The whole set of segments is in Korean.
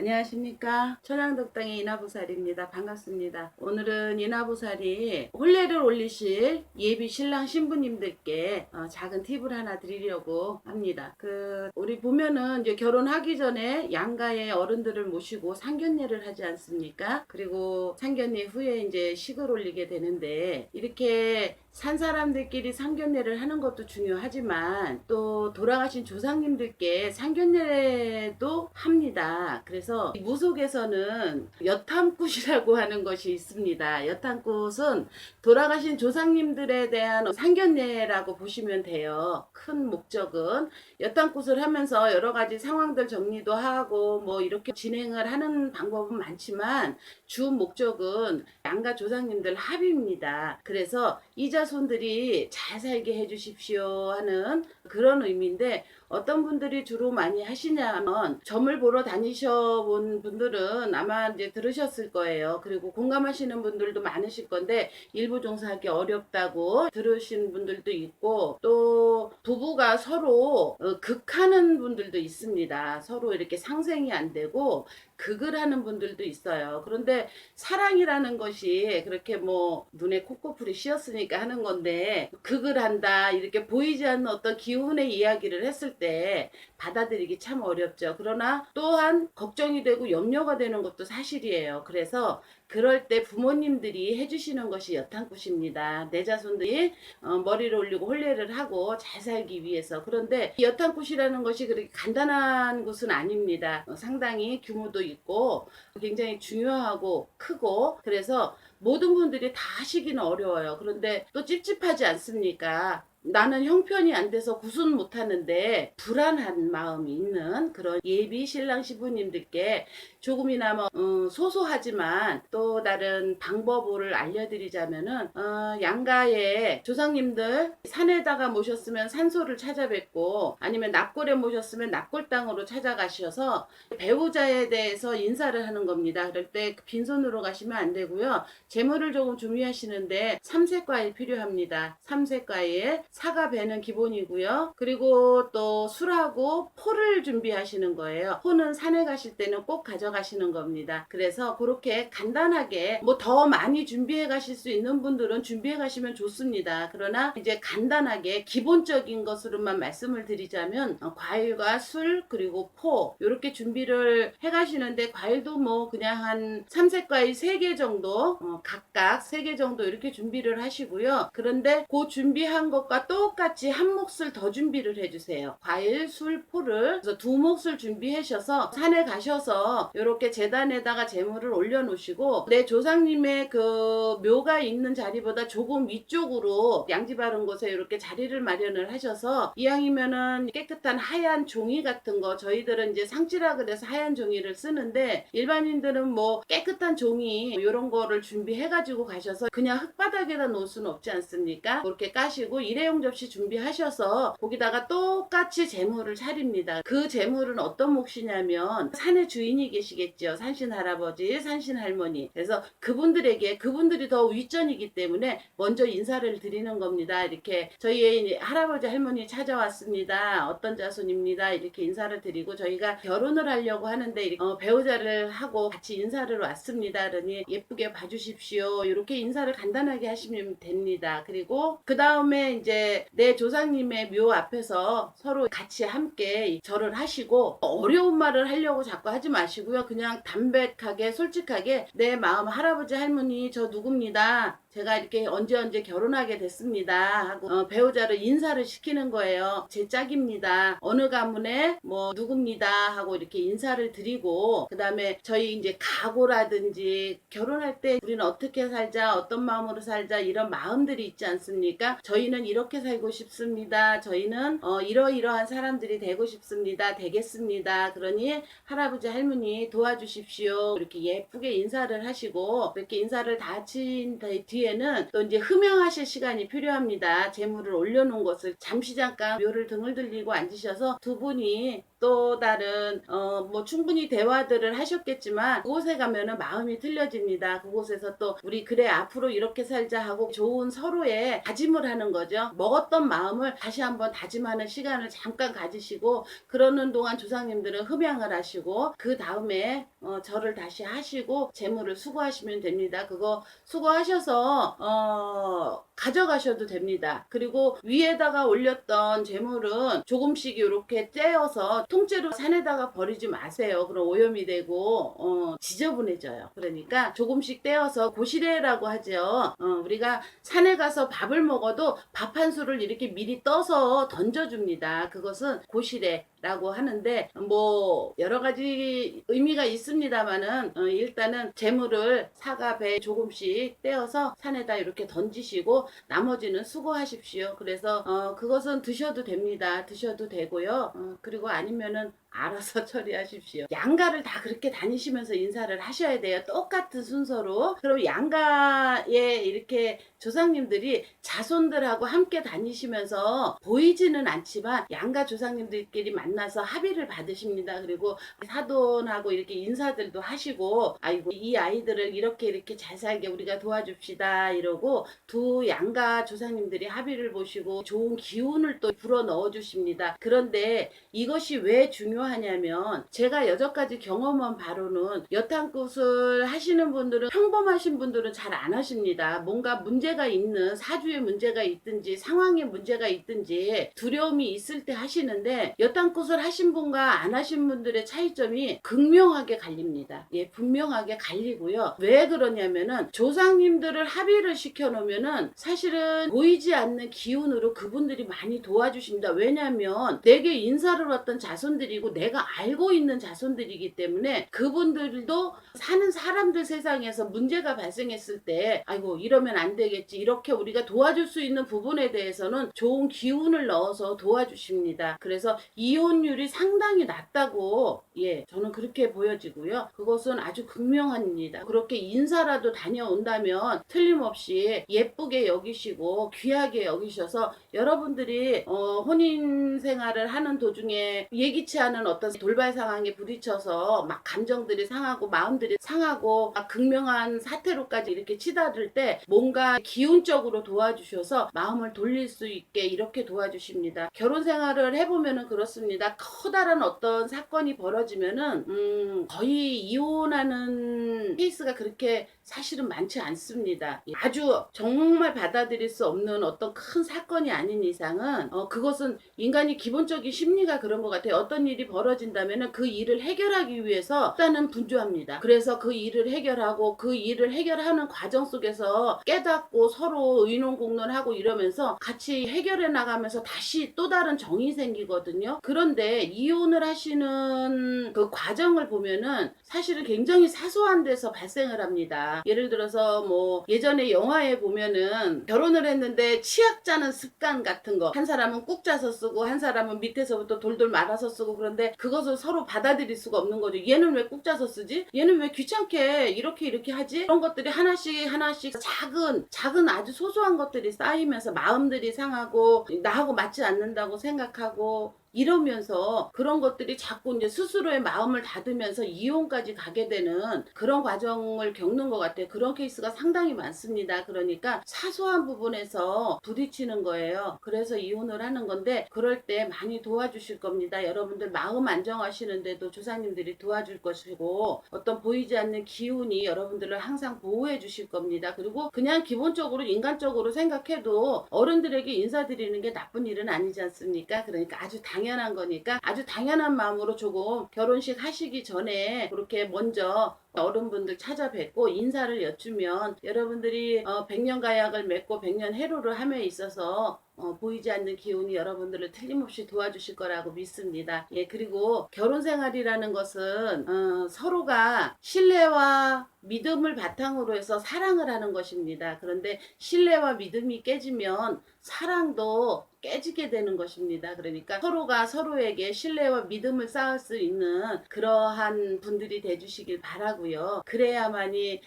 안녕하십니까. 천양덕당의 이나보살입니다. 반갑습니다. 오늘은 이나보살이 혼례를 올리실 예비 신랑 신부님들께 작은 팁을 하나 드리려고 합니다. 우리 보면은 이제 결혼하기 전에 양가의 어른들을 모시고 상견례를 하지 않습니까? 그리고 상견례 후에 이제 식을 올리게 되는데, 이렇게 산 사람들끼리 상견례를 하는 것도 중요하지만 또 돌아가신 조상님들께 상견례도 합니다. 그래서 무속에서는 여탐굿이라고 하는 것이 있습니다. 여탐굿은 돌아가신 조상님들에 대한 상견례라고 보시면 돼요. 큰 목적은 여탐굿을 하면서 여러 가지 상황들 정리도 하고 뭐 이렇게 진행을 하는 방법은 많지만 주 목적은 양가 조상님들 합의입니다. 그래서 이 자손들이 잘 살게 해주십시오 하는 그런 의미인데, 어떤 분들이 주로 많이 하시냐면 점을 보러 다니셔 본 분들은 아마 이제 들으셨을 거예요. 그리고 공감하시는 분들도 많으실 건데, 일부 종사하기 어렵다고 들으신 분들도 있고, 또 부부가 서로 극하는 분들도 있습니다. 서로 이렇게 상생이 안 되고 극을 하는 분들도 있어요. 그런데 사랑이라는 것이 그렇게 뭐 눈에 콧코풀이 씌었으니까 하는 건데, 극을 한다 이렇게 보이지 않는 어떤 기운의 이야기를 했을 때 받아들이기 참 어렵죠. 그러나 또한 걱정이 되고 염려가 되는 것도 사실이에요. 그래서 그럴 때 부모님들이 해주시는 것이 여탄굿입니다. 내 자손들이 머리를 올리고 혼례를 하고 잘 살기 위해서. 그런데 여탄굿이라는 것이 그렇게 간단한 곳은 아닙니다. 상당히 규모도 있고 굉장히 중요하고 크고, 그래서 모든 분들이 다 하시기는 어려워요. 그런데 또 찝찝하지 않습니까? 나는 형편이 안 돼서 구순 못하는데 불안한 마음이 있는 그런 예비 신랑 신부님들께 조금이나마 소소하지만 또 다른 방법을 알려드리자면은, 양가의 조상님들 산에다가 모셨으면 산소를 찾아뵙고, 아니면 납골에 모셨으면 납골 땅으로 찾아가셔서 배우자에 대해서 인사를 하는 겁니다. 그럴 때 빈손으로 가시면 안 되고요. 재물을 조금 준비하시는데 삼색과일 필요합니다. 삼색과일, 사과 배는 기본이고요. 그리고 또 술하고 포를 준비하시는 거예요. 포는 산에 가실 때는 꼭 가져가시는 겁니다. 그래서 그렇게 간단하게, 뭐 더 많이 준비해 가실 수 있는 분들은 준비해 가시면 좋습니다. 그러나 이제 간단하게 기본적인 것으로만 말씀을 드리자면, 과일과 술 그리고 포 이렇게 준비를 해 가시는데, 과일도 뭐 그냥 한 삼색과일 3개 정도, 각각 3개 정도 이렇게 준비를 하시고요. 그런데 그 준비한 것과 똑같이 한 몫을 더 준비를 해주세요. 과일, 술, 포를. 그래서 2몫을 준비하셔서 산에 가셔서 이렇게 제단에다가 재물을 올려놓으시고, 내 조상님의 그 묘가 있는 자리보다 조금 위쪽으로 양지 바른 곳에 이렇게 자리를 마련을 하셔서, 이왕이면은 깨끗한 하얀 종이 같은 거, 저희들은 이제 상지라 그래서 하얀 종이를 쓰는데, 일반인들은 뭐 깨끗한 종이 이런 거를 준비해가지고 가셔서 그냥 흙바닥에다 놓을 수는 없지 않습니까? 그렇게 까시고 일회용 접시 준비하셔서 거기다가 똑같이 재물을 차립니다. 그 재물은 어떤 몫이냐면, 산의 주인이 계시겠죠. 산신 할아버지, 산신 할머니. 그래서 그분들이 더 윗전이기 때문에 먼저 인사를 드리는 겁니다. 이렇게 저희의 할아버지 할머니 찾아왔습니다. 어떤 자손입니다. 이렇게 인사를 드리고, 저희가 결혼을 하려고 하는데 배우자를 하고 같이 인사를 왔습니다. 그러니 예쁘게 봐주십시오. 이렇게 인사를 간단하게 하시면 됩니다. 그리고 그 다음에 이제 내 조상님의 묘 앞에서 서로 같이 함께 절을 하시고, 어려운 말을 하려고 자꾸 하지 마시고요. 그냥 담백하게 솔직하게, 내 마음 할아버지 할머니 저 누굽니다. 제가 이렇게 언제 결혼하게 됐습니다 하고 배우자를 인사를 시키는 거예요. 제 짝입니다. 어느 가문에 뭐 누굽니다 하고 이렇게 인사를 드리고, 그 다음에 저희 이제 각오라든지 결혼할 때 우리는 어떻게 살자, 어떤 마음으로 살자, 이런 마음들이 있지 않습니까? 저희는 이렇게 살고 싶습니다. 저희는 이러이러한 사람들이 되고 싶습니다. 되겠습니다. 그러니 할아버지 할머니 도와주십시오. 이렇게 예쁘게 인사를 하시고, 이렇게 인사를 다 하신 뒤에는 또 이제 흠양하실 시간이 필요합니다. 재물을 올려놓은 것을 잠시 잠깐 묘를 등을 들리고 앉으셔서 두 분이 또 다른 뭐 충분히 대화들을 하셨겠지만 그곳에 가면은 마음이 틀려집니다. 그곳에서 또 우리 그래 앞으로 이렇게 살자 하고 좋은 서로의 다짐을 하는 거죠. 먹었던 마음을 다시 한번 다짐하는 시간을 잠깐 가지시고, 그러는 동안 조상님들은 흡양을 하시고 그 다음에 절을 다시 하시고 재물을 수거하시면 됩니다. 그거 수거하셔서 가져가셔도 됩니다. 그리고 위에다가 올렸던 재물은 조금씩 이렇게 떼어서 통째로 산에다가 버리지 마세요. 그럼 오염이 되고 지저분해져요. 그러니까 조금씩 떼어서 고시래라고 하죠. 우리가 산에 가서 밥을 먹어도 밥 한 술을 이렇게 미리 떠서 던져줍니다. 그것은 고시래라고 하는데 뭐 여러 가지 의미가 있습니다만은 일단은 재물을 사과 배 조금씩 떼어서 산에다 이렇게 던지시고 나머지는 수거하십시오. 그래서 그것은 드셔도 됩니다. 드셔도 되고요. 그리고 아니면은 알아서 처리하십시오. 양가를 다 그렇게 다니시면서 인사를 하셔야 돼요. 똑같은 순서로. 그럼 양가에 이렇게 조상님들이 자손들하고 함께 다니시면서 보이지는 않지만 양가 조상님들끼리 만나서 합의를 받으십니다. 그리고 사돈하고 이렇게 인사들도 하시고, 아이고 이 아이들을 이렇게 잘 살게 우리가 도와줍시다 이러고 두 양가 조상님들이 합의를 보시고 좋은 기운을 또 불어 넣어 주십니다. 그런데 이것이 왜 중요하냐면, 제가 여태까지 경험한 바로는 여탕굿을 하시는 분들은, 평범하신 분들은 잘 안 하십니다. 뭔가 문제가 있는, 사주에 문제가 있든지 상황에 문제가 있든지 두려움이 있을 때 하시는데, 여탕굿을 하신 분과 안 하신 분들의 차이점이 극명하게 갈립니다. 예, 분명하게 갈리고요. 왜 그러냐면은 조상님들을 합의를 시켜 놓으면은 사실은 보이지 않는 기운으로 그분들이 많이 도와주십니다. 왜냐면 내게 인사를 왔던 자손들이고 내가 알고 있는 자손들이기 때문에, 그분들도 사는 사람들 세상에서 문제가 발생했을 때 아이고 이러면 안 되겠지, 이렇게 우리가 도와줄 수 있는 부분에 대해서는 좋은 기운을 넣어서 도와주십니다. 그래서 이혼율이 상당히 낮다고 저는 그렇게 보여지고요. 그것은 아주 극명합니다. 그렇게 인사라도 다녀온다면 틀림없이 예쁘게 여기시고 귀하게 여기셔서, 여러분들이 혼인 생활을 하는 도중에 예기치 않은 어떤 돌발 상황에 부딪혀서 막 감정들이 상하고 마음들이 상하고 막 극명한 사태로까지 이렇게 치달을 때 뭔가 기운적으로 도와주셔서 마음을 돌릴 수 있게 이렇게 도와주십니다. 결혼 생활을 해보면은 그렇습니다. 커다란 어떤 사건이 벌어지면은 거의 이혼하는 케이스가 그렇게 사실은 많지 않습니다. 아주 정말 받아들일 수 없는 어떤 큰 사건이 아닌 이상은 그것은 인간이 기본적인 심리가 그런 것 같아요. 어떤 일이 벌어진다면 그 일을 해결하기 위해서 일단은 분주합니다. 그래서 그 일을 해결하고 그 일을 해결하는 과정 속에서 깨닫고 서로 의논공론하고 이러면서 같이 해결해 나가면서 다시 또 다른 정이 생기거든요. 그런데 이혼을 하시는 그 과정을 보면은 사실은 굉장히 사소한 데서 발생을 합니다. 예를 들어서 뭐 예전에 영화에 보면은 결혼을 했는데 치약 짜는 습관 같은 거, 한 사람은 꾹 짜서 쓰고 한 사람은 밑에서부터 돌돌 말아서 쓰고, 그런데 그것을 서로 받아들일 수가 없는 거죠. 얘는 왜 꾹 짜서 쓰지? 얘는 왜 귀찮게 이렇게 하지? 그런 것들이 하나씩 작은 아주 소소한 것들이 쌓이면서 마음들이 상하고 나하고 맞지 않는다고 생각하고 이러면서 그런 것들이 자꾸 이제 스스로의 마음을 닫으면서 이혼까지 가게 되는 그런 과정을 겪는 것 같아요. 그런 케이스가 상당히 많습니다. 그러니까 사소한 부분에서 부딪히는 거예요. 그래서 이혼을 하는 건데, 그럴 때 많이 도와주실 겁니다. 여러분들 마음 안정하시는데도 조상님들이 도와줄 것이고, 어떤 보이지 않는 기운이 여러분들을 항상 보호해 주실 겁니다. 그리고 그냥 기본적으로 인간적으로 생각해도 어른들에게 인사드리는 게 나쁜 일은 아니지 않습니까? 그러니까 아주 당연한 거니까 아주 당연한 마음으로 조금 결혼식 하시기 전에 그렇게 먼저 어른분들 찾아뵙고 인사를 여쭈면, 여러분들이 백년가약을 맺고 백년해로를 함에 있어서 보이지 않는 기운이 여러분들을 틀림없이 도와주실 거라고 믿습니다. 예, 그리고 결혼 생활이라는 것은 서로가 신뢰와 믿음을 바탕으로 해서 사랑을 하는 것입니다. 그런데 신뢰와 믿음이 깨지면 사랑도 깨지게 되는 것입니다. 그러니까 서로가 서로에게 신뢰와 믿음을 쌓을 수 있는 그러한 분들이 되주시길 바라고요. 그래야만이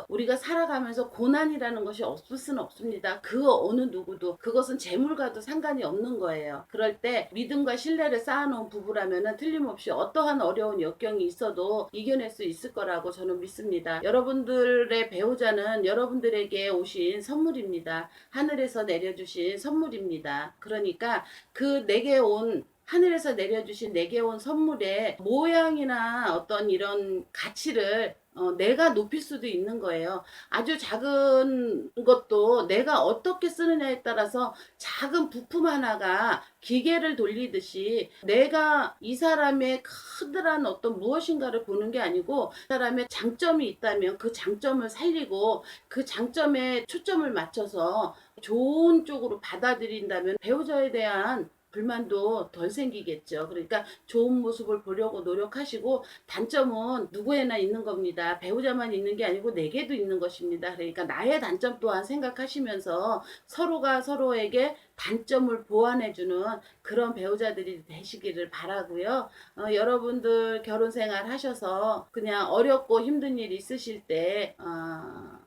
우리가 살아가면서 고난이라는 것이 없을 수는 없습니다. 그 어느 누구도. 그것은 재물과도 상관이 없는 거예요. 그럴 때 믿음과 신뢰를 쌓아놓은 부부라면은 틀림없이 어떠한 어려운 역경이 있어도 이겨낼 수 있을 거라고 저는 믿습니다. 여러분들의 배우자는 여러분들에게 오신 선물입니다. 하늘에서 내려주신 선물입니다. 그러니까 그 내게 온 하늘에서 내려주신 내게 온 선물의 모양이나 어떤 이런 가치를 내가 높일 수도 있는 거예요. 아주 작은 것도 내가 어떻게 쓰느냐에 따라서 작은 부품 하나가 기계를 돌리듯이 내가 이 사람의 커다란 어떤 무엇인가를 보는 게 아니고 그 사람의 장점이 있다면 그 장점을 살리고 그 장점에 초점을 맞춰서 좋은 쪽으로 받아들인다면 배우자에 대한 불만도 덜 생기겠죠. 그러니까 좋은 모습을 보려고 노력하시고 단점은 누구에나 있는 겁니다. 배우자만 있는 게 아니고 내게도 있는 것입니다. 그러니까 나의 단점 또한 생각하시면서 서로가 서로에게 단점을 보완해주는 그런 배우자들이 되시기를 바라고요. 여러분들 결혼 생활 하셔서 그냥 어렵고 힘든 일 있으실 때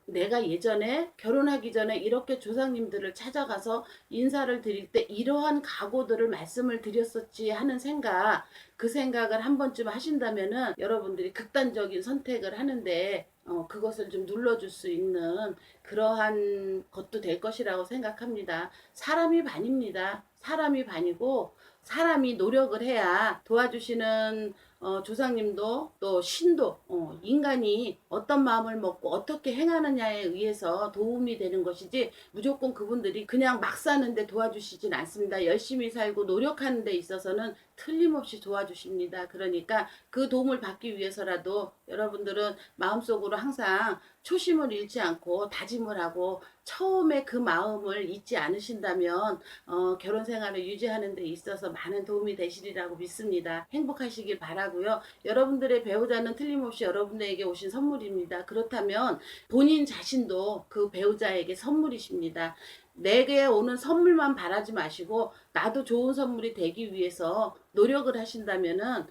내가 예전에 결혼하기 전에 이렇게 조상님들을 찾아가서 인사를 드릴 때 이러한 각오들을 말씀을 드렸었지 하는 생각, 그 생각을 한 번쯤 하신다면은 여러분들이 극단적인 선택을 하는데 그것을 좀 눌러줄 수 있는 그러한 것도 될 것이라고 생각합니다. 사람이 반입니다. 사람이 반이고 사람이 노력을 해야 도와주시는 조상님도 또 신도 인간이 어떤 마음을 먹고 어떻게 행하느냐에 의해서 도움이 되는 것이지 무조건 그분들이 그냥 막 사는데 도와주시진 않습니다. 열심히 살고 노력하는 데 있어서는 틀림없이 도와주십니다. 그러니까 그 도움을 받기 위해서라도 여러분들은 마음속으로 항상 초심을 잃지 않고 다짐을 하고 처음에 그 마음을 잊지 않으신다면 결혼 생활을 유지하는 데 있어서 많은 도움이 되시리라고 믿습니다. 행복하시길 바라고요. 여러분들의 배우자는 틀림없이 여러분들에게 오신 선물입니다. 그렇다면 본인 자신도 그 배우자에게 선물이십니다. 내게 오는 선물만 바라지 마시고 나도 좋은 선물이 되기 위해서 노력을 하신다면은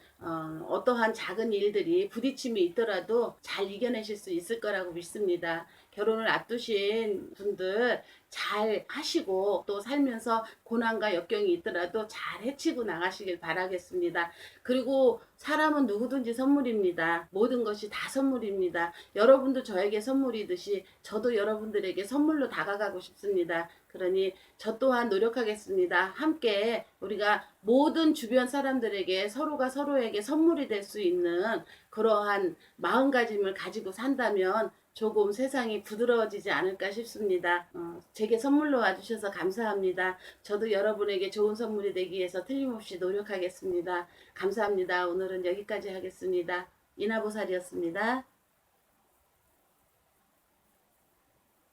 어떠한 작은 일들이 부딪힘이 있더라도 잘 이겨내실 수 있을 거라고 믿습니다. 결혼을 앞두신 분들 잘 하시고 또 살면서 고난과 역경이 있더라도 잘 해치고 나가시길 바라겠습니다. 그리고 사람은 누구든지 선물입니다. 모든 것이 다 선물입니다. 여러분도 저에게 선물이듯이 저도 여러분들에게 선물로 다가가고 싶습니다. 그러니 저 또한 노력하겠습니다. 함께 우리가 모든 주변 사람들에게 서로가 서로에게 선물이 될 수 있는 그러한 마음가짐을 가지고 산다면 조금 세상이 부드러워지지 않을까 싶습니다. 제게 선물로 와주셔서 감사합니다. 저도 여러분에게 좋은 선물이 되기 위해서 틀림없이 노력하겠습니다. 감사합니다. 오늘은 여기까지 하겠습니다. 이나보살이었습니다.